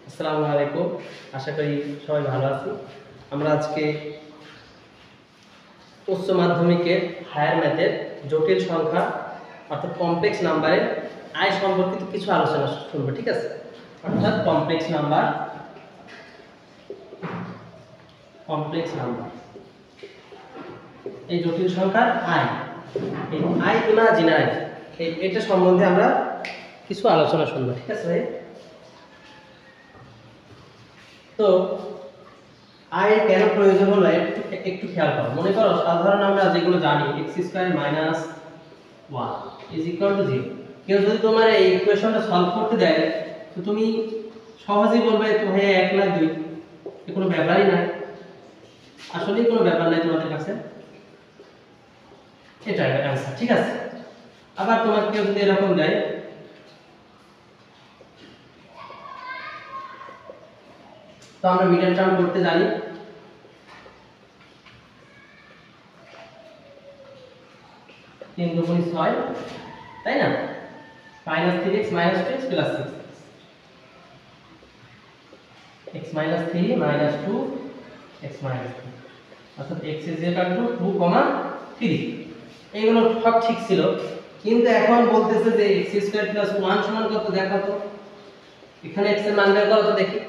আসসালামু আলাইকুম। আশা করি সবাই ভালো আছি। আমরা আজকে উচ্চ মাধ্যমিকের হায়ার ম্যাথের জটিল সংখ্যা অর্থাৎ কমপ্লেক্স নাম্বারের আয় সম্পর্কিত কিছু আলোচনা শুনবো, ঠিক আছে? অর্থাৎ কমপ্লেক্স নাম্বার এই জটিল সংখ্যার আয়, এই আয় ইমাজিনারি, এটা সম্বন্ধে আমরা কিছু আলোচনা শুনবো, ঠিক আছে ভাই? তো আয় কেন প্রয়োজন হলো একটু খেয়াল করো। মনে করো সাধারণ আমরা যেগুলো জানি x² - 1 = 0। কেউ যদি তোমার এই ইকুয়েশনটা সলভ করতে দেয় তো তুমি সহজেই বলবে তো ভাই 1 না 2, এর কোনো ব্যাপারই নাই, আসলেই কোনো ব্যাপার নাই তোমাদের কাছে, এটা অ্যানসার, ঠিক আছে? আবার তোমার কেউ যদি এরকম দেয় তো আমরা মিডল টার্ম করতে জানি। 3 দুগুণ 6, তাই না? -3x - 2x + 6, x - 3 - 2 x - 3, অর্থাৎ x = 2, 3। এইগুলো সব ঠিক ছিল, কিন্তু এখন বলতেছে যে x² + 1 সমান কত দেখো তো। এখানে x এর মান বের করো তো দেখি।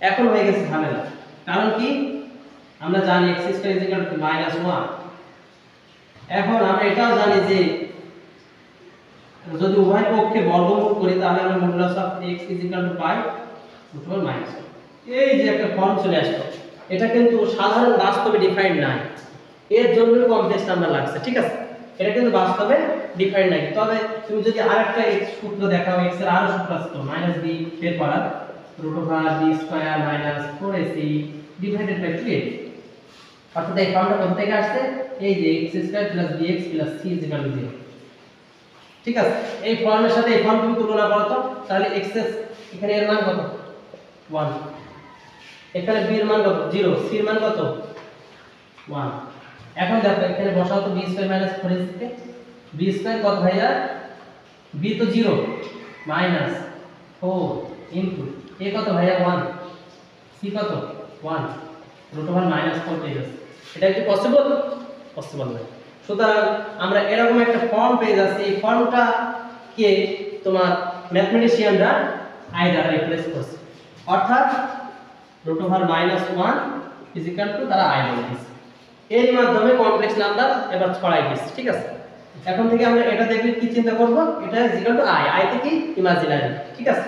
এখন হয়ে গেছে ঝামেলা, কারণ কি আমরা জানি x² = -1। এখন আমরা এটাও জানি যে যদি উভয় পক্ষে বর্গমূল করি তাহলে আমরা মডুলাস অফ x = পাই √1। এই যে একটা ফর্ম চলে আসলো, এটা কিন্তু সাধারণ বাস্তবে ডিফাইন্ড নাই, এর জন্য কমপ্লেক্স নাম্বার লাগছে, ঠিক আছে? এটা কিন্তু বাস্তবে ডিফাইন্ড নাই। তবে তুমি যদি আরেকটা x সূত্র দেখাও, x এর আরো সূত্র আছে তো -b বের করার, √b² - 4ac / 2a। অর্থাৎ এই ফর্মটা কোথা থেকে আসছে? এই যে x² + bx + c = 0, ঠিক আছে? এই ফর্মের সাথে এই ফর্ম তুমি তুলনা করো তো, তাহলে x এখানে এর মান কত? 1, এখানে b এর মান কত? 0, c এর মান কত? 1। এখন দেখো এখানে বসাও তো b² - 4ac তে। b² কত ভাইয়া? b তো 0 -4 ইনটু a কত ভাইয়া? 1, c কত? 1, √1 - 4 পেয়ে যাচ্ছে। এটা কি পসিবল? পসিবল নয়। সুতরাং আমরা এরকম একটা ফর্ম পেয়ে যাচ্ছি, এই ফর্মটা কে তোমার ম্যাথমেটিশিয়ানরা আই দ্বারা রিপ্লেস করছে, অর্থাৎ √1 = তারা আই বলে দিয়েছে। এর মাধ্যমে কমপ্লেক্স নাম্বার এবার ছড়াই দিচ্ছে, ঠিক আছে? এখন থেকে আমরা এটা দেখলে কি চিন্তা করব? এটা = আই থেকে ইমাজিনারি, ঠিক আছে?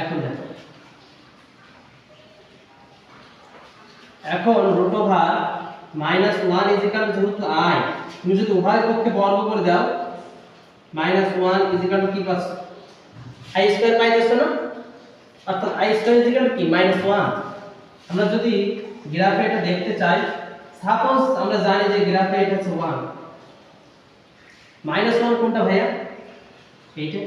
এখন দেখো, এখন √1 যেহেতু আই, তুমি যদি উভয় পক্ষে বর্গ করে দাও -1 কি পাচ্ছ? i² পাইতেছো না? অর্থাৎ i² কি? -1। আমরা যদি গ্রাফে এটা দেখতে চাই, সাপোজ আমরা জানি যে গ্রাফে এটা হচ্ছে 1, -1 কোনটা ভাইয়া? এইটা।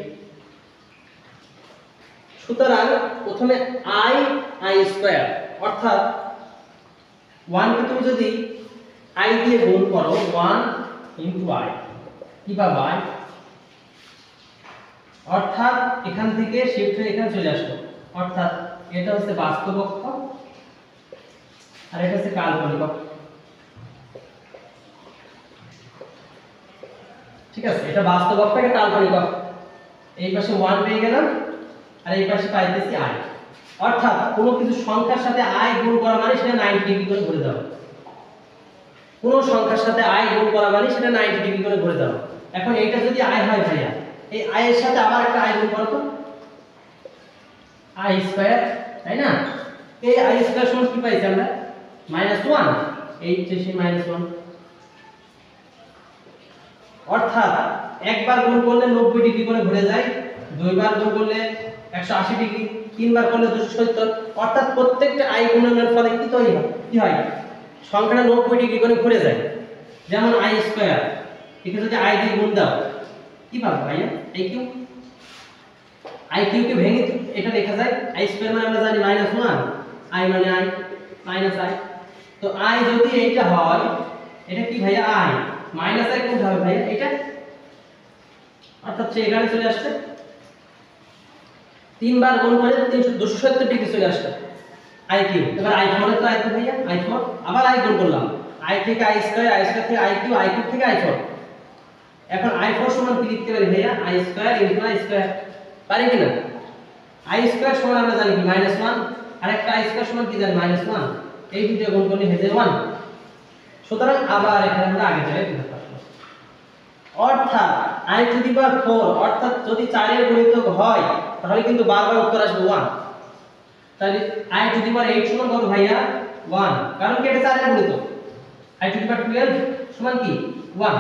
সুতরাং প্রথমে i² অর্থাৎ 1 কে তুমি যদি i দিয়ে গুণ করো, 1 * i, কি পাবো? i। অর্থাৎ এখান থেকে শিফট হয়ে এখানে চলে আসলো, অর্থাৎ এটা হচ্ছে বাস্তব অক্ষ আর এটা হচ্ছে কাল্পনিক অক্ষ, ঠিক আছে? এটা বাস্তব অক্ষ, এটা কাল্পনিক অক্ষ। এই পাশে 1 পেয়ে গেলাম আর এই পাশে পাইতেছি i। অর্থাৎ কোনো কিছু সংখ্যার সাথে i গুণ করা মানে সেটা 90 ডিগ্রি করে ঘুরে যাবে। কোনো সংখ্যার সাথে i গুণ করা মানে সেটা 90 ডিগ্রি করে ঘুরে যাবে। এখন এইটা যদি i হয় ভাইয়া, এই i এর সাথে আবার একটা i গুণ করো তো, i², তাই না? এই i² সমান কি পাইছি আমরা? -1, এই যে সেই -1। অর্থাৎ একবার গুণ করলে 90 ডিগ্রি করে ঘুরে যায়, দুইবার গুণ করলে 180 ডিগ্রি, তিনবার করলে 270। অর্থাৎ প্রত্যেকটা i গুণনের ফলে কি হয়? সংখ্যাটা 90 ডিগ্রি করে ঘুরে যায়। যেমন i², একে যদি i দিয়ে গুণ দাও কি পাবো ভাইয়া? iq কে ভেঙে এটা লেখা যায় i² মানে আমরা জানি -1, i মানে i, -i। তো i যদি এইটা হয়, এটা কি ভাইয়া? i -i কোনটা হবে ভাইয়া? এটা। অর্থাৎ সে এখানে চলে আসছে। 3 বার গুণ করে 270 ডিগ্রি চলে আসলো i কিউব। এবার i4 এর তো i তো ভাইয়া i4 আবার i গুণ করলাম i থেকে i স্কয়ার থেকে i কিউব থেকে i4। এখন i4 সমান কি লিখতে পারি ভাইয়া i square into i square, পারি কি না? i স্কয়ার সমান আমরা জানি কি -1, আর একটা i স্কয়ার সমান কি জানি -1, এই দুটো গুণ করলে হয়ে যায় 1। সুতরাং আবার এখানে আমরা আগে যাই দিতে পারবো, অর্থাৎ i টু দি পাওয়ার 4, অর্থাৎ যদি 4 এর গুণিতক হয় তাহলে কিন্তু বারবার উত্তর আসবে 1। তাহলে i টু দি পাওয়ার 8 সমান কত ভাইয়া 1, কারণ কি এটা 4 এর গুণিতক। i টু দি পাওয়ার 12 সমান কি 1,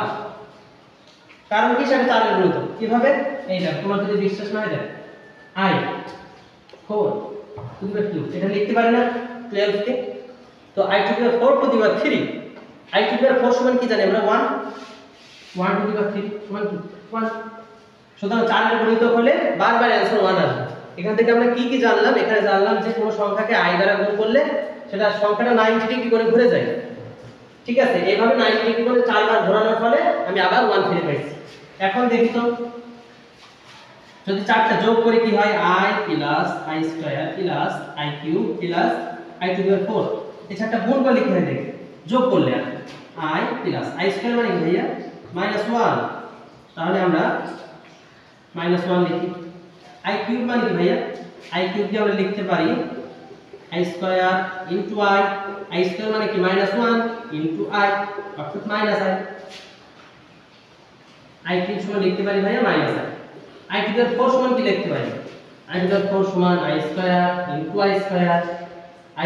কারণ কি সেটা 4 এর গুণিতক। কিভাবে? এই দেখো, তোমার যদি বিশ্বাস না হয় দেখো, i 4 টু দি পাওয়ার 2 এটা লিখতে পারে না 12 কে, তো i to the power 4 to the power 3, i to the power 4 সমান কি জানি আমরা 1 টু দি পাওয়ার 3 সমান কি 1। সুতরাং 4 এর গুণিতক হলে বারবার অ্যানসার 1 আসবে। এখান থেকে আমরা কি কি জানলাম? এখানে জানলাম যে কোনো সংখ্যাকে i দ্বারা গুণ করলে সেটা সংখ্যাটা 90 ডিগ্রি করে ঘুরে যায়। ঠিক আছে, এইভাবে 90 ডিগ্রি করে 4 বার ঘোরানোর ফলে আমি আবার 1 ফিরে পাইছি। এখন দেখি তো যদি 4টা যোগ করি কি হয়, i plus i square plus i cube plus i to the power 4। এই 4টা গুণ করলে কি হয় দেখি, যোগ করলে i প্লাস i স্কয়ার মানে কি ভাইয়া -1, তাহলে আমরা -1 লিখি। i কিউব মানে কি ভাইয়া, i কিউব কে আমরা লিখতে পারি i square into i square মানে কি -1 ইনটু i, অর্থাৎ -i কিউব সমান লিখতে পারি ভাইয়া -i টু দি পাওয়ার 4 সমান কি লিখতে পারি, i টু দি পাওয়ার 4 সমান i square into i square.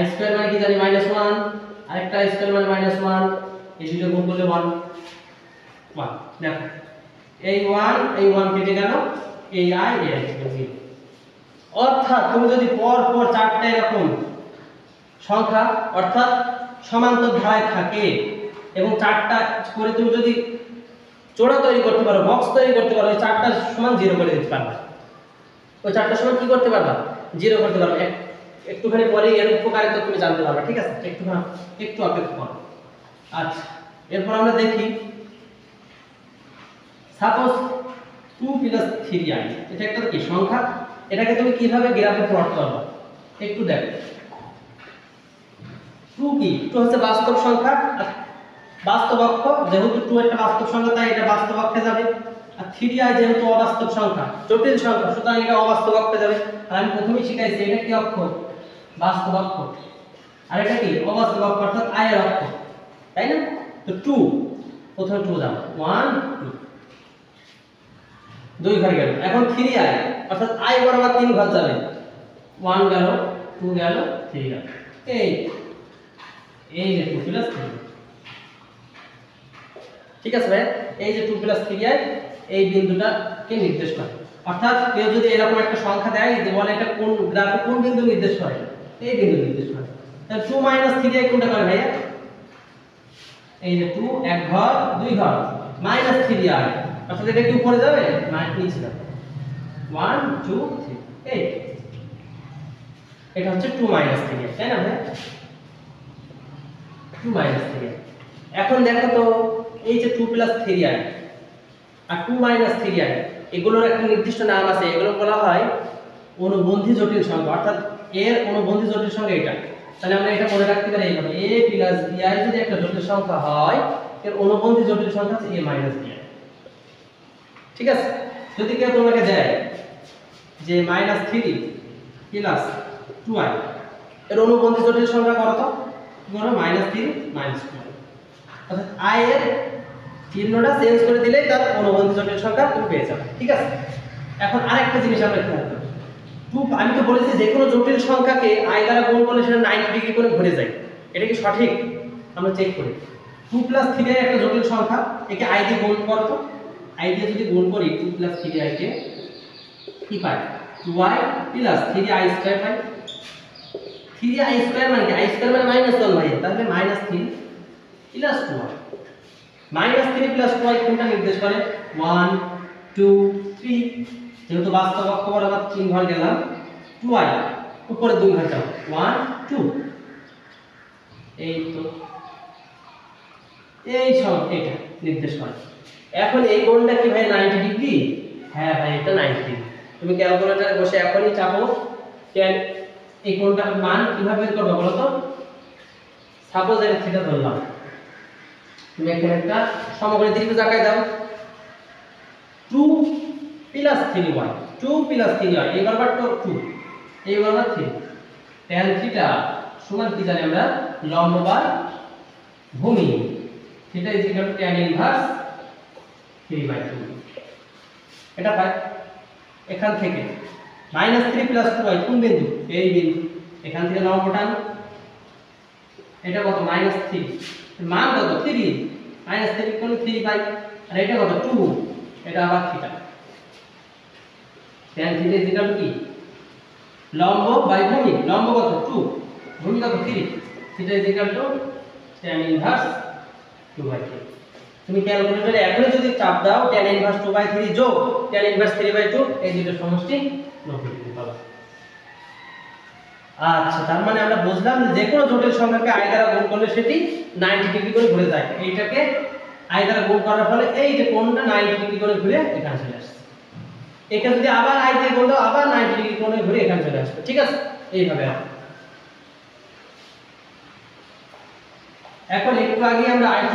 i square মানে কি জানি -1, আরেকটা i স্কয়ার মানে -1, এই দুটো গুণ করলে 1 দেখো, এই 1 কেটে গেল, এই i থেকে 0। অর্থাৎ তুমি যদি পর পর 4টা এরকম সংখ্যা অর্থাৎ সমান্তর ধারায় থাকে এবং 4টা করে তুমি যদি জোড়া তৈরি করতে পারো, বক্স তৈরি করতে পারো, ওই 4টা সমান 0 করে দিতে পারবে। ওই 4টা সমান কি করতে পারবা 0 করতে পারবে। একটুখানি পরে এর উপকারিতা তুমি জানতে পারবে। ঠিক আছে, একটু অপেক্ষা করো। আচ্ছা, এরপর আমরা দেখি সাপোজ 2 + 3i, এটা একটা কি সংখ্যা, এটাকে তুমি কিভাবে গ্রাফে প্লট করবে একটু দেখো। 2 কি, 2 হচ্ছে বাস্তব সংখ্যা, বাস্তব অক্ষ, যেহেতু 2 একটা বাস্তব সংখ্যা তাই এটা বাস্তব অক্ষে যাবে। আর 3i যেহেতু অবাস্তব সংখ্যা, জটিল সংখ্যা, সুতরাং এটা অবাস্তব অক্ষে যাবে। আর আমি প্রথমেই শিখাইছি এটা কি অক্ষ, বাস্তব অক্ষ, আর এটা কি অবাস্তব অক্ষ, অর্থাৎ i এর অক্ষ, তাই না? তো 2 প্রথমে 2 যাবে, 1 2 ঘর গেল। এখন 3i অর্থাৎ i বরাবর 3 ঘর যাবে, 1 গেল 2 গেল 3 গেল, এই যে 2 + 3। ঠিক আছে ভাই, এই যে 2 + 3i এই বিন্দুটাকে নির্দেশ করে। অর্থাৎ কেউ যদি এরকম একটা সংখ্যা দেয় যে বলে এটা কোন গ্রাফে কোন বিন্দু নির্দেশ করে, এই বিন্দু নির্দেশ করে। তাহলে 2 - 3i কোনটা করে ভাইয়া, এই যে 2 এক ঘর 2 ঘর -3i, অর্থাৎ এটা কি উপরে যাবে না নিচে যাবে, 1 2 3, এই এটা হচ্ছে 2 - 3i, তাই না ভাই? 2 - 3i। এখন দেখো তো এই যে 2 + 3i আর 2 - 3i এগুলোর একটা নির্দিষ্ট নাম আছে, এগুলো বলা হয় অনুবন্ধী জটিল সংখ্যা, অর্থাৎ এর অনুবন্ধী জটিল সংখ্যা এটা। তাহলে আমরা এটা মনে রাখতে পারি এইভাবে, a + bi যদি একটা জটিল সংখ্যা হয় এর অনুবন্ধী জটিল সংখ্যা হচ্ছে a - bi। ঠিক আছে, যদি কেউ তোমাকে দেয় যে -3 + 2i এর অনুবন্ধী জটিল সংখ্যা কত, ধরো -3 - 2, অর্থাৎ i এর চিহ্নটা চেঞ্জ করে দিলেই তার অনুবন্ধী জটিল সংখ্যা তুমি পেয়ে যাবে। ঠিক আছে, এখন আরেকটা জিনিস আমরা খেয়াল করব, আমি তো বলেছি যে কোনো জটিল সংখ্যাকে i দ্বারা গুণ করলে সেটা 90 ডিগ্রি করে ঘুরে যায়, এটা কি সঠিক? আমরা চেক করি। 2 + 3i একটা জটিল সংখ্যা, একে i দিয়ে গুণ করো তো, i দিয়ে যদি গুণ করি 2 + 3i কে কি পাই, 2i + 3i স্কয়ার পাই। 3i স্কয়ার মানে কি, i স্কয়ার মানে -1 ভাই, তাহলে -3 + 2i, -3 + 2i কোনটা নির্দেশ করে, 1 2 3, যেহেতু বাস্তব অক্ষ বরাবর 3 ঘর গেলাম, 2i উপরে 2 ঘর যাও, 1 2, এই তো এই সব এটা নির্দেশ করে। এখন এই কোণটা কি ভাই 90 ডিগ্রি? হ্যাঁ ভাই, এটা 90 ডিগ্রি। তুমি ক্যালকুলেটরে বসে এখনই চাপো tan এই কোণটার মান কিভাবে বের করবে বলো তো। সাপোজ এটা থিটা ধরলাম, তুমি এখানে একটা সমকোণী ত্রিভুজ আঁকায় দাও। 2 + 3y 2 + 3y এই বরাবর 2 এই বরাবর 3 tan থিটা সমান কি জানি আমরা লম্ব বাই ভূমি। থিটা tan ইনভার্স 3/2 এটা পাই। এখান থেকে -3 + 2y কোন বিন্দু? এই বিন্দু। এখান থেকে লম্ব টান, এটা কত -3 মান কত 3 -3 কোন 3 পাই। আর এটা কত 2 এটা আবার থিটা। tan থিটা কি লম্ব বাই ভূমি। লম্ব কত 2 ভূমি কত 3 থিটা tan ইনভার্স 2/3। তুমি ক্যালকুলেটরে এখনই যদি চাপ দাও tan ইনভার্স 2/3 যোগ tan ইনভার্স 3/2 এই দুটোর সমষ্টি 90 ডিগ্রি পাবা। আচ্ছা, তার মানে আমরা বুঝলাম যে কোনো জটিল সংখ্যাকে i দ্বারা গুণ করলে সেটি 90 ডিগ্রি করে ঘুরে যায়। এইটাকে i দ্বারা গুণ করার ফলে এই যে কোণটা 90 ডিগ্রি করে ঘুরে এখানে চলে আসছে। একে যদি আবার i দিয়ে গুণ দাও আবার 90 ডিগ্রি কোণে ঘুরে এখানে চলে আসবে। ঠিক আছে, এইভাবে। এখন একটু আগে আমরা i⁴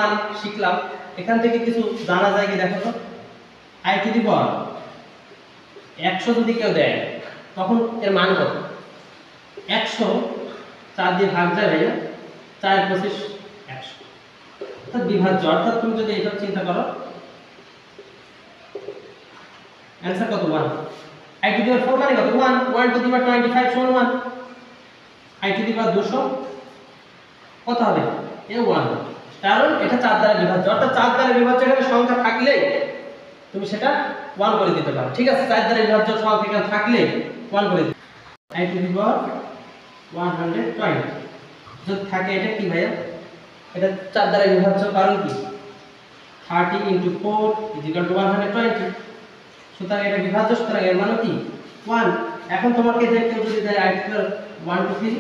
1 শিখলাম। এখান থেকে কিছু জানা যায় কি দেখো তো। i⁴ 100 যদি কেউ দেয় তখন এর মান কত? 100 4 দিয়ে ভাগ যায় ভাইয়া, 4 × 25 100 অর্থাৎ বিভাজ্য। অর্থাৎ তুমি যদি এটা চিন্তা করো অ্যানসার কত 1। i⁴ মানে কত 1 1 টু দি পাওয়ার 25 সমান 1। i⁴ 200 কত হবে? এ 1, কারণ এটা 4 দ্বারা বিভাজ্য। অর্থাৎ 4 দ্বারা বিভাজ্য এখানে সংখ্যা থাকলে তুমি সেটা 1 করে দিতে পারো। ঠিক আছে, 4 দ্বারা বিভাজ্য সংখ্যা এখানে থাকলে 1 করে দিতে। i⁴ 120 যদি থাকে এটা কি ভাইয়া? এটা 4 দ্বারা বিভাজ্য, কারণ কি 30 × 4 = 120। সুতরাং এটা বিভাজ্য, সুতরাং এর মান কি 1। এখন তোমাকে যে কেউ যদি দেয় i⁴ 1 2 3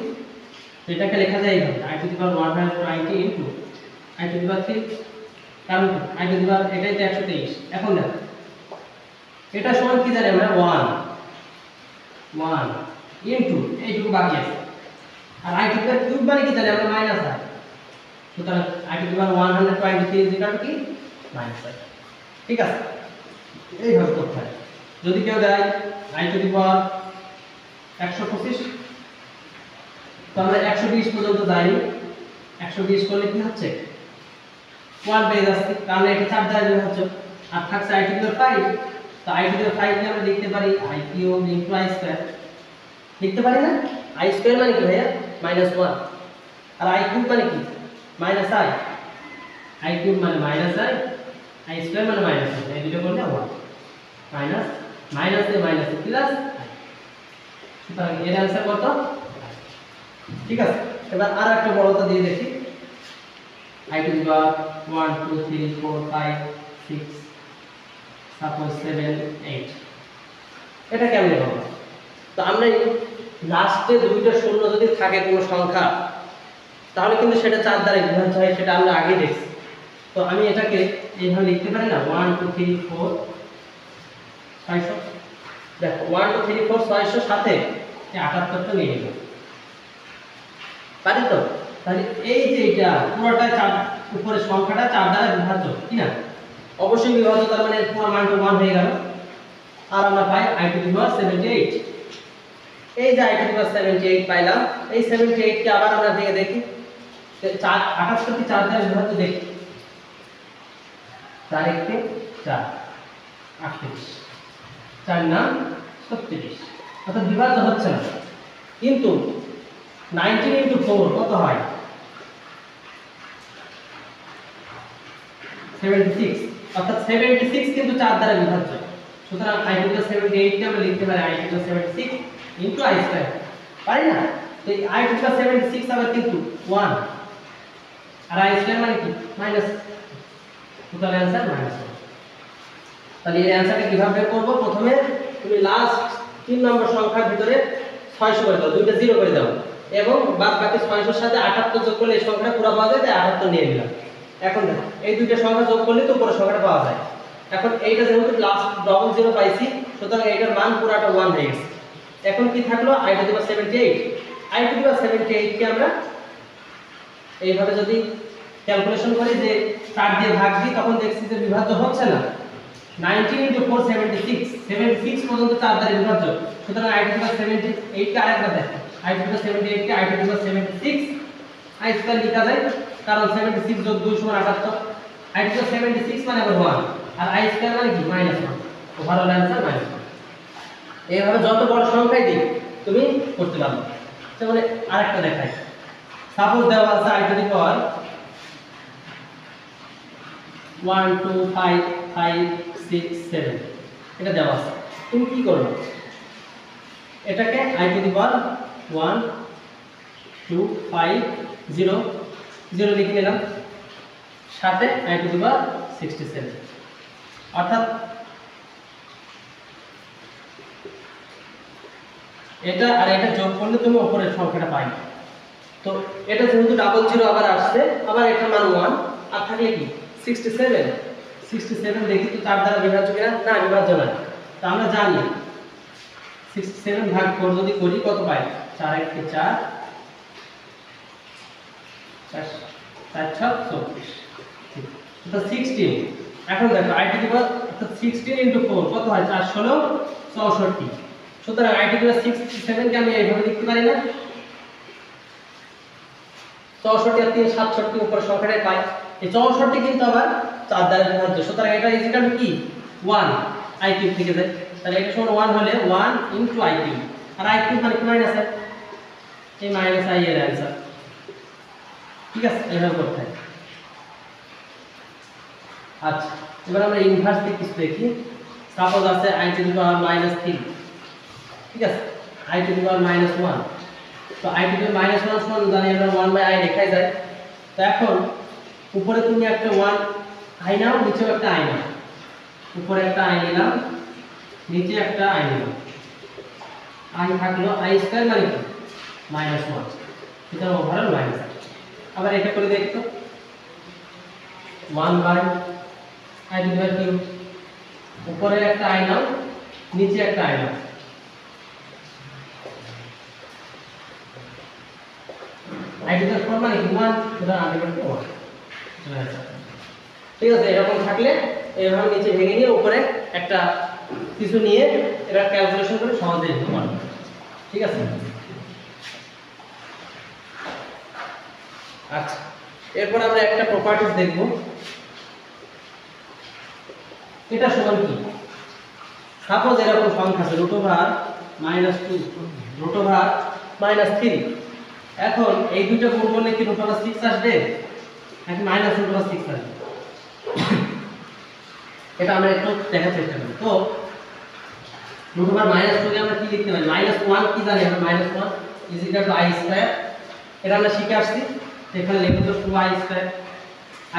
এটাকে লেখা যায় এইভাবে i⁴ 120 × i⁴ 3, কারণ i⁴ এটাই তো 123। এখন দেখো এটা সমান কি জানি আমরা 1 ইনটু এইটুকু বাকি আছে। আর i⁴ মানে কি জানি আমরা -i। সুতরাং i⁴ 123 কি -i। ঠিক আছে, এইভাবে করতে হয়। যদি কেউ দেয় i⁴ 125 তো আমরা 120 পর্যন্ত যাই। 120 করলে কি হচ্ছে 1 পেয়ে যাচ্ছে, কারণ এটা 4 দ্বারা বিভাজ্য। আর থাকছে i⁴ 5, তো i⁴ কে আমরা লিখতে পারি i³ × i²। লিখতে পারি না? i² মানে কি ভাইয়া -1, আর i³ মানে কি -i। i³ মানে -i, i² মানে -i। এই দুটো করলে 1 মাইনাস দিয়ে মাইনাস প্লাস i। সুতরাং এর आंसर কত? ঠিক আছে, এবার আর একটা বড়টা দিয়ে দেখি। i⁴ 1 2 3 4 5 6 সাপোজ 7 8 এটা কেমনে হবে? তো আমরা লাস্টে দুইটা শূন্য যদি থাকে কোনো সংখ্যা তাহলে কিন্তু সেটা 4 দ্বারা বিভাজ্য হয়, সেটা আমরা আগে দেখছি। তো আমি এটাকে এইভাবে লিখতে পারি না 1 2 3 4 600। দেখো 1 2 3 4 600 সাথে 78 টা নিয়ে নেব, পারি তো? তাহলে এই যে এটা পুরোটা 4 উপরের সংখ্যাটা 4 দ্বারা বিভাজ্য কি না? অবশ্যই বিভাজ্য, তার মানে পুরো মানটা 1 হয়ে গেল। আর আমরা পাই i⁴ 78। এই যে i⁴ 78 পাইলাম, এই 78 কে আবার আমরা ভেঙে দেখি। 78 কে 4 দ্বারা বিভাজ্য দেখি। 4 1 কে 4 38 4 9 36, অর্থাৎ বিভাজ্য হচ্ছে না। কিন্তু 19 × 4 কত হয়? 76, অর্থাৎ 76 কিন্তু 4 দ্বারা বিভাজ্য। সুতরাং i⁴ 78 কে আমরা লিখতে পারি i⁴ 76 × i², পারি না? তো এই i⁴ 76 আবার কিন্তু 1 আর i² মানে কি মাইনাস, সুতরাং आंसर -1। তাহলে এই आंसरটা কিভাবে বের করব? প্রথমে তুমি লাস্ট 3 নম্বর সংখ্যার ভিতরে 600 করে দাও, দুইটা 0 করে দাও এবং বাদ বাকি 600 এর সাথে 78 যোগ করলে এই সংখ্যাটা পুরো পাওয়া যায়, তাই 78 নিয়ে নিলাম। এখন দেখো এই দুইটা সংখ্যা যোগ করলে তো পুরো সংখ্যাটা পাওয়া যায়। এখন এইটা যেহেতু প্লাস ডবল জিরো পাইছি, সুতরাং এইটার মান পুরাটা 1 হয়ে গেছে। এখন কি থাকলো i to the power 78। i to the power 78 কে আমরা এইভাবে যদি ক্যালকুলেশন করি যে 4 দিয়ে ভাগ দিই, তখন দেখছি যে বিভাজ্য হচ্ছে না। 19 * 4 76, 76 পর্যন্ত 4 দ্বারা বিভাজ্য। সুতরাং i টু দি পাওয়ার 78 কে আরেকবার দেখো, i to the power 78 K i to the power 76 i square লেখা যায়, কারণ 76 যোগ 2 সমান 78। i টু দি পাওয়ার 76 মানে আবার 1, আর i স্কয়ার মানে কি -1। Overall answer -1। এইভাবে যত বড় সংখ্যাই দিই তুমি করতে পারবে। যেমন আরেকটা দেখাই, সাপোজ দেওয়া আছে i টু দি পাওয়ার 1 2 5 5 6 7, এটা দেওয়া আছে। তুমি কি করবে, এটাকে i টু দি পাওয়ার 1 2 5 0 0 লিখে নিলাম, সাথে i টু দি পাওয়ার 67। অর্থাৎ এটা আর এটা যোগ করলে তুমি উপরের সংখ্যাটা পাই। তো এটা যেহেতু ডাবল জিরো আবার আসছে, আবার এটা মান 1, আর থাকলে কি 67। 67 দেখি তো 4 দ্বারা বিভাজ্য কিনা, না বিভাজ্য না। তো আমরা জানি 67 ভাগ 4 যদি করি কত পাই, 4 1 কে 4 4 4 6 24, তো 16। এখন দেখো i টু দি পাওয়ার অর্থাৎ 16 * 4 কত হয়, 4 16 64। সুতরাং i টু দি পাওয়ার 67 কে আমি এইভাবে লিখতে পারি না, 64 আর 3 67 উপর সংখ্যাটাই পাই। এই 64 কিন্তু আবার 4 দ্বারা বিভাজ্য, সুতরাং এটা ইকুয়াল টু কি 1 i কিউব থেকে যায়। তাহলে এটা সমান 1 হলে 1 * i কিউব, আর i কিউব মানে কি মাইনাস i, এই মাইনাস i এর आंसर। ঠিক আছে, এভাবে করতে হয়। আচ্ছা, এবার আমরা ইনভার্স দিয়ে কিছু দেখি। সাপোজ আছে i টু দি পাওয়ার -3, ঠিক আছে, i টু দি পাওয়ার -1। তো i টু দি পাওয়ার -1 সমান জানি আমরা 1/i লেখাই যায়। তো এখন উপরে তুমি একটা 1 i নাও, নিচেও একটা i নাও। উপরে একটা i নিলাম, নিচে একটা i নিলাম, i থাকলো i স্কয়ার মানে কি -1, এটা ওভারঅল মাইনাস। আবার এটা করে দেখি তো, 1/i two the power cube, উপরে একটা i নাও, নিচে একটা i নাও, i টু দি পাওয়ার 4 মানে কি 1, সুতরাং আলটিমেটলি 1। ঠিক আছে, এরকম থাকলে এইভাবে নিচে ভেঙে নিয়ে উপরে একটা কিছু নিয়ে এটা ক্যালকুলেশন করে সহজে লিখতে পারবে। ঠিক আছে, আচ্ছা, এরপর আমরা একটা প্রপার্টিজ দেখব। এটা সমান কি, সাপোজ এরকম সংখ্যা আছে √2 -3। এখন এই দুটো গুণ করলে কি √6 আসবে, নাকি -√6 আসবে, এটা আমরা একটু দেখার চেষ্টা করি। তো √2 কে আমরা কি লিখতে পারি, -1 কি জানি আমরা, -1 = i স্কয়ার। এটা আমরা শিখে আসছি, এখানে লিখব তো 2i স্কয়ার।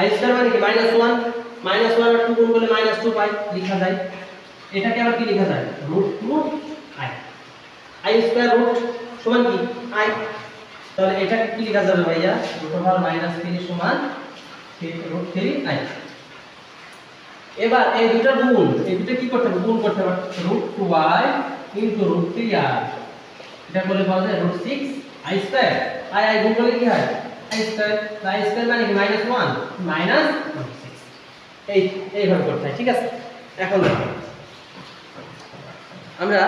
i স্কয়ার মানে কি -1, -1 আর 2 গুণ করলে -2 পাই, লেখা যায়। এটাকে আবার কি লেখা যায়, √2i। i স্কয়ার রুট সমান কি i, তাহলে এটাকে কি লেখা যাবে ভাইয়া, √3 সমান √3i। এবার এই দুটো গুণ, এই দুটো কি করতে হবে, গুণ করতে হবে, √2i * √3i, এটা করলে পাওয়া যায় √6i স্কয়ার। i গুণ করলে কি হয় i স্কয়ার, i স্কয়ার মানে কি -1 -6, এইভাবে করতে হয়। ঠিক আছে, এখন দেখো আমরা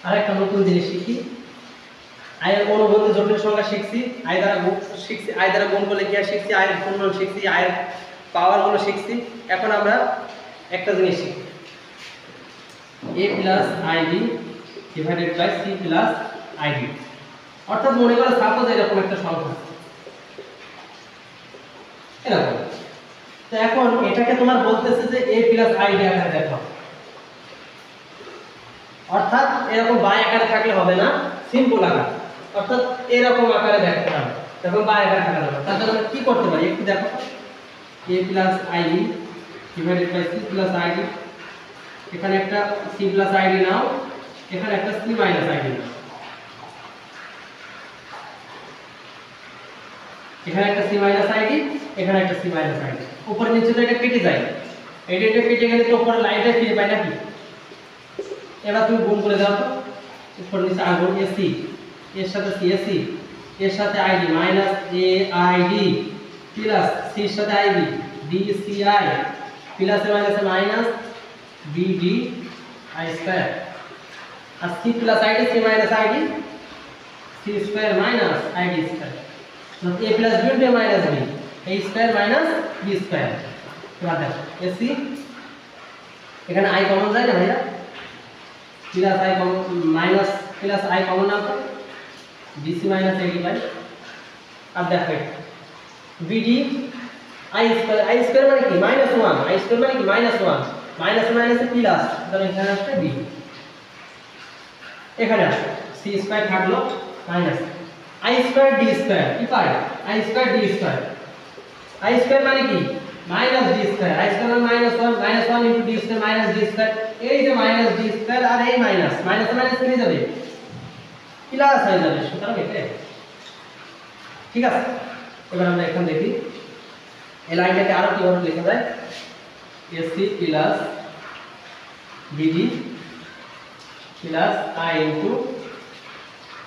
আরেকটা নতুন জিনিস শিখি। i এর অনুবন্ধী জটিল সংখ্যা শিখছি, i দ্বারা গুণ শিখছি, i দ্বারা গুণ করলে কি হয় শিখছি, i এর পূর্ণমান শিখছি, i এর পাওয়ার গুলো শিখছি। এখন আমরা একটা জিনিস শিখি, a + ib / c + id। অর্থাৎ মনে করো সাপোজ এরকম একটা সংখ্যা এরকম, তো এখন এটাকে তোমার বলতেছে যে a + id আকারে দেখো। অর্থাৎ এরকম বাই আকারে থাকলে হবে না, সিম্পল আকার, অর্থাৎ এরকম আকারে দেখতে হবে, তখন বাই আকারে থাকলে হবে। তার জন্য কি করতে পারি একটু দেখো, a + ib / c + id, এখানে একটা c + id নাও, এখানে একটা c - id নাও। এখানে একটা c মাইনাস আইডি, এখানে একটা c মাইনাস আইডি, উপরে নিচে তো এটা কেটে যায়, এটা কেটে গেলে তো উপরে লাইনটা ফিরে পায় নাকি। এবার তুমি গুণ করে দাও তো, উপরে নিচে আগুন এসি, এর সাথে সি এসি, এর সাথে i d minus a i d plus c এর সাথে i d d c i plus a minus minus b d i square, আর c plus i d c minus i d c square minus i d square, তো a plus b into minus b a square minus b square. এবার দেখো ac, এখানে i common যায় না ভাইয়া, plus i common minus plus i common না করে bc minus ad by, আর দেখো বিডি আই স্কয়ার মানে কি মাইনাস 1, আই স্কয়ার মানে কি মাইনাস 1, মাইনাস মাইনাস প্লাস, তাহলে এখানে আসবে বি, এখানে আসবে সি স্কয়ার থাকলো minus i square d square, কি পাই i square d square, i square মানে কি minus d square, i square মানে minus 1 into d square minus d square, এই যে মাইনাস ডি স্কয়ার আর এই মাইনাস মাইনাস মাইনাস কেটে যাবে প্লাস হয়ে যাবে, সুতরাং এটা ঠিক আছে। এবার আমরা এখন দেখি এই লাইনটাকে আরো কিভাবে লেখা যায়, AC plus BD plus I into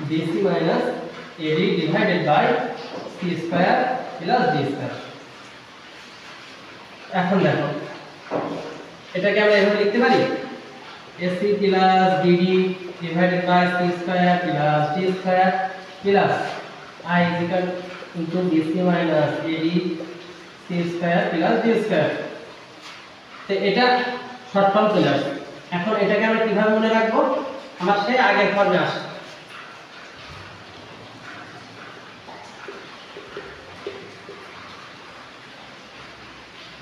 BC minus AD divided by C square plus D square. এখন দেখো এটাকে আমরা এভাবে লিখতে পারি, AC plus BD divided by C square plus D square plus I equal into BC minus AD C square plus D square. তো এটা short form চলে আসে। এখন এটাকে আমরা কিভাবে মনে রাখবো, আমার সেই আগের ফর্মে আসে,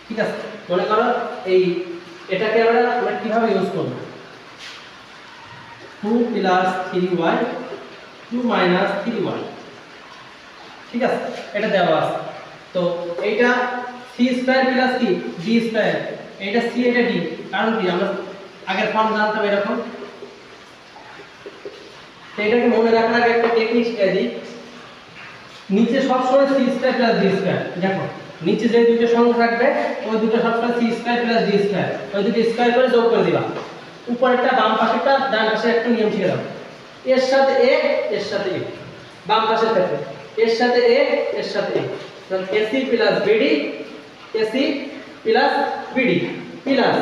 ঠিক আছে। মনে করো এই এটাকে আমরা কিভাবে ইউজ করব, 2 প্লাস 3y 2 মাইনাস 3y, ঠিক আছে, এটা দেওয়া আছে। তো এইটা c স্কয়ার প্লাস কি d স্কয়ার, এটা c এটা d, কারণ কি আমরা আগের ফর্ম জানতাম এরকম। তো এটাকে মনে রাখার আগে একটা টেকনিক শিখিয়ে দিই, নিচে সব সময় c square plus d square, দেখো নিচে যে দুটো সংখ্যা থাকবে ওই দুটো সবসময় c square plus d square, ওই দুটো স্কয়ার করে যোগ করে দিবা, উপরেরটা বাম পাশেরটা ডান পাশে একটা নিয়ম শিখে দাও, এর সাথে a এর সাথে a, বাম পাশের ক্ষেত্রে এর সাথে a এর সাথে a, তাহলে ac plus bd ac plus bd plus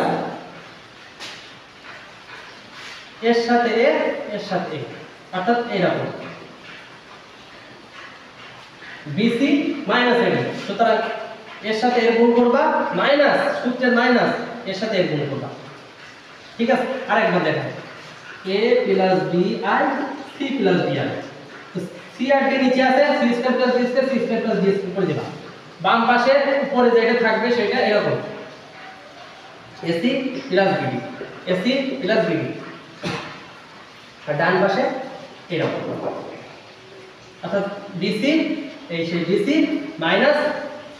এর সাথে a এর সাথে a, অর্থাৎ এরকম bc মাইনাস ad, সুতরাং এর সাথে এর গুণ করবা মাইনাস সূত্রের মাইনাস এর সাথে এর গুণ করবা, ঠিক আছে। আরেকবার দেখো a plus bi c plus di, c আর d নিচে আছে, c square plus d square c square plus d square করে দিবা, বাম পাশে উপরে যেটা থাকবে সেটা এরকম ac plus bd ac plus bd, আর ডান পাশে এরকম, অর্থাৎ bc এই সেই bc মাইনাস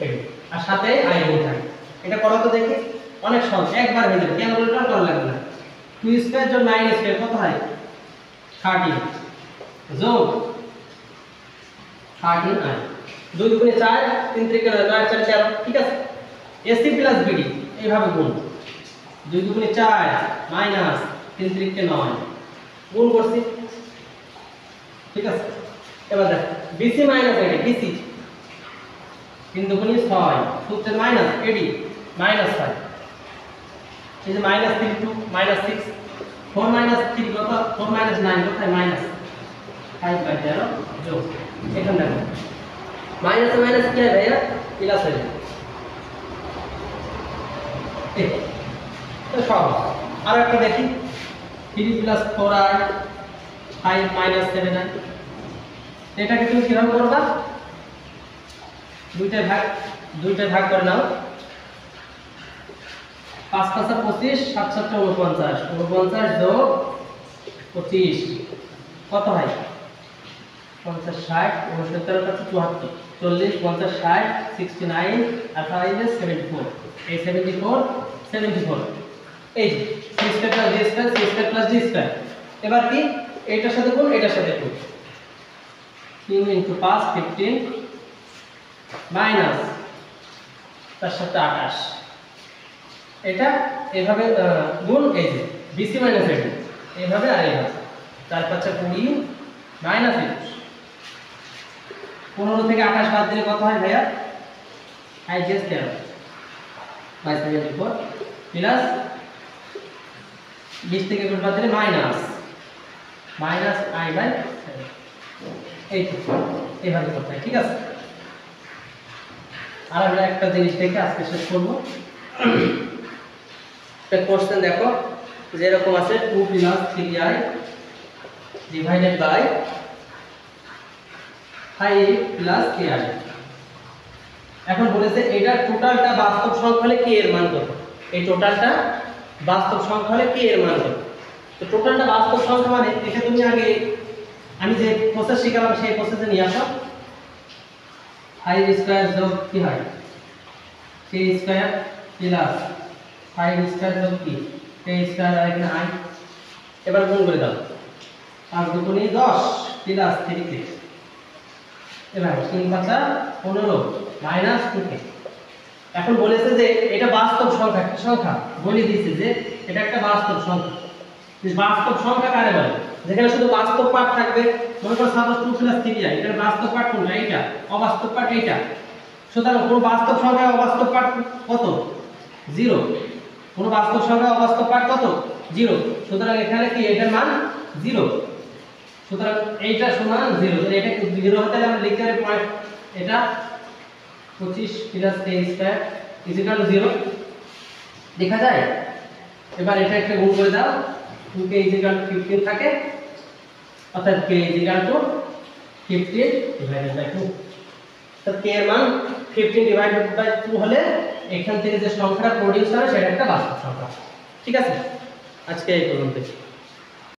ad, আর সাথে i গুণ থাকে। এটা করো তো দেখি, অনেক সহজ, একবার হয়ে যাবে, ক্যালকুলেটর করা লাগবে না। 2 স্কয়ার যোগ 9 স্কয়ার কত হয় 13 যোগ 13i, 2 দুগুণে 4 3 3 9 4 13, ঠিক আছে। ac প্লাস bd এইভাবে গুণ, 2 দুগুণে 4 মাইনাস 3 3 9 গুণ করছি, ঠিক আছে। এবার দেখ bc মাইনাস ad, bc 3 দুগুণে 6 সূত্রের মাইনাস ad মাইনাস 5, এই যে মাইনাস 3 টু মাইনাস 6 4 মাইনাস 3 কত 4 মাইনাস 9 কোথায় মাইনাস 5 বাই 13 যোগ, এখানে দেখো মাইনাস মাইনাস কি হয় ভাইয়া প্লাস হয়ে যায়, এই তো সব। আর একটা দেখি 3 প্লাস 4i 5 মাইনাস 7i, এটাকে তুমি কিভাবে করবা, দুইটা ভাগ করে নাও, 5 5 25 7 7 49 49 যোগ 25 কত হয় 50 60 69 74 40 50 60 69 আর 5 74, এই 74 74, এই যে c square plus d square c square plus d square. এবার কি এটার সাথে গুণ এটার সাথে গুণ, 3 × 5 15 মাইনাস 4 7 28, এটা এভাবে গুণ এই যে বিসি মাইনাস এডি এইভাবে আর এইভাবে 4 5 20 মাইনাস 21, 15 থেকে 28 বাদ দিলে কত হয় ভাইয়া? আই জাস্ট 13 22 থেকে 24 প্লাস 20 থেকে 21 বাদ দিলে মাইনাস আই বাই 7, এই তো এইভাবে করতে হয়। ঠিক আছে, আর আমরা একটা জিনিস দেখে আজকে শেষ করবো। একটা কোশ্চেন দেখো, যেরকম আছে 2 + 3i ডিভাইডেড বাই 5 + ki। এখন বলেছে এটা টোটালটা বাস্তব সংখ্যা হলে কি এর মান কত? এই টোটালটা বাস্তব সংখ্যা হলে কি এর মান কত? তো টোটালটা বাস্তব সংখ্যা মানে এটা তুমি আগে আমি যে প্রসেস শিখালাম সেই প্রসেসে নিয়ে আসো। 5² যোগ কি হয়? k² প্লাস 5² যোগ কি k² আর এখানে i, এবার গুণ করে দাও। 5 × 2 = 10 প্লাস 3k, এবার 3 × 5 = 15 মাইনাস 2k। এখন বলেছে যে এটা বাস্তব সংখ্যা, কি সংখ্যা বলে দিয়েছে যে এটা একটা বাস্তব সংখ্যা। বাস্তব সংখ্যা কারে বলে? যেখানে শুধু বাস্তব পার্ট থাকবে, মনে করো সাপোজ 2 + 3i, এটার বাস্তব পার্ট কোনটা? এইটা, অবাস্তব পার্ট এইটা। সুতরাং কোন বাস্তব সংখ্যায় অবাস্তব পার্ট কত? 0। কোন বাস্তব সংখ্যায় অবাস্তব পার্ট কত? 0। সুতরাং এখানে কি এটার মান 0। সুতরাং এইটা সমান 0। এটা 0 হতে আমরা লিখতে পারি পয়েন্ট, এটা 25 + k² = 0 দেখা যায়। এবার এটা একটা গুণ করে দাও, 2k = 15 থাকে, অর্থাৎ k = 15 ডিভাইডেড বাই 2। তো k এর মান 15 ডিভাইডেড বাই 2 হলে এখান থেকে যে সংখ্যাটা প্রোডিউস হবে সেটা একটা বাস্তব সংখ্যা। ঠিক আছে, আজকে এই পর্যন্ত।